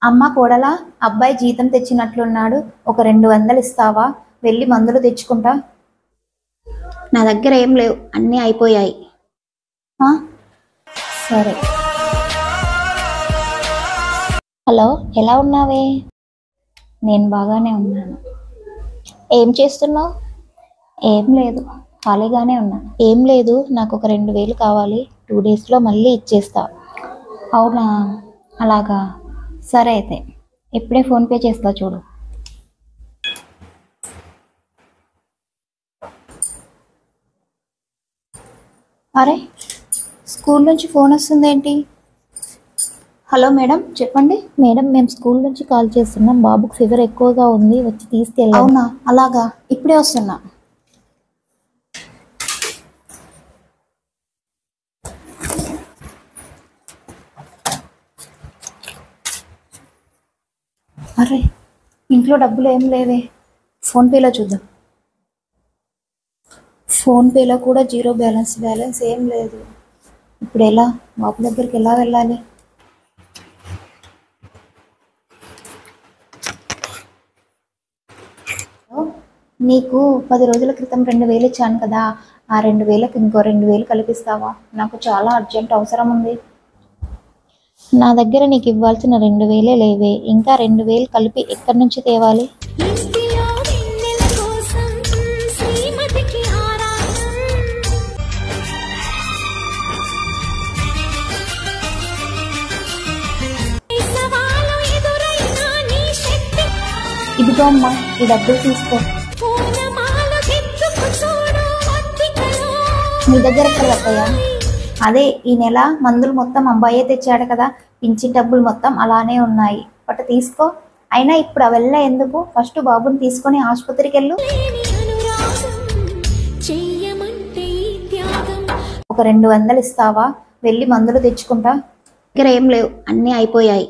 అమ్మ కోడలా, అబ్బాయి జీతం తెచ్చినట్లున్నాడు. ఒక 200 ఇస్తావా? వెళ్ళి మందులు తెచ్చుకుంటా. నా దగ్గర ఏం లేవు, అన్నీ అయిపోయాయి. సరే. హలో, ఎలా ఉన్నావే? నేను బాగానే ఉన్నాను. ఏం చేస్తున్నావు? ఏం లేదు, ఖాళీగానే ఉన్నాను. ఏం లేదు, నాకు ఒక 2000 కావాలి. 2 డేస్లో మళ్ళీ ఇచ్చేస్తా. అవునా, అలాగా. సరే అయితే ఇప్పుడే ఫోన్పే చేస్తా చూడు. అరే, స్కూల్ నుంచి ఫోన్ వస్తుందేంటి? హలో మేడం, చెప్పండి. మేడం, మేము స్కూల్ నుంచి కాల్ చేస్తున్నాం. బాబుకు ఫీవర్ ఎక్కువగా ఉంది, వచ్చి తీసుకెళ్ళాం. అవునా, అలాగా, ఇప్పుడే వస్తున్నా. అరే, ఇంట్లో డబ్బులు ఏం లేవే. ఫోన్పేలో చూద్దాం. ఫోన్పేలో కూడా 0 బ్యాలెన్స్ ఏం లేదు. ఇప్పుడు ఎలా? బాబు దగ్గరికి ఎలా వెళ్ళాలి? నీకు 10 రోజుల క్రితం 2000 ఇచ్చాను కదా, ఆ 2000కి ఇంకో 2000 కల్పిస్తావా? నాకు చాలా అర్జెంట్ అవసరం ఉంది. నా దగ్గర నీకు ఇవ్వాల్సిన 2000 లేవే, ఇంకా 2000 కలిపి ఎక్కడి నుంచి తేవాలి? ఇదిగో అమ్మా, ఈ డబ్బులు తీసుకో. నీ దగ్గర ఎక్కడ పడతాయా? అదే, ఈ నెల మందులు మొత్తం అబ్బాయే తెచ్చాడు కదా, పింఛన్ డబ్బులు మొత్తం అలానే ఉన్నాయి. బట్ తీసుకో. అయినా ఇప్పుడు అవెల్లా ఎందుకు? ఫస్ట్ బాబుని తీసుకొని ఆసుపత్రికి వెళ్ళు. ఒక 200 ఇస్తావా? వెళ్ళి మందులు తెచ్చుకుంటా. దగ్గర ఏం లేవు, అన్నీ అయిపోయాయి.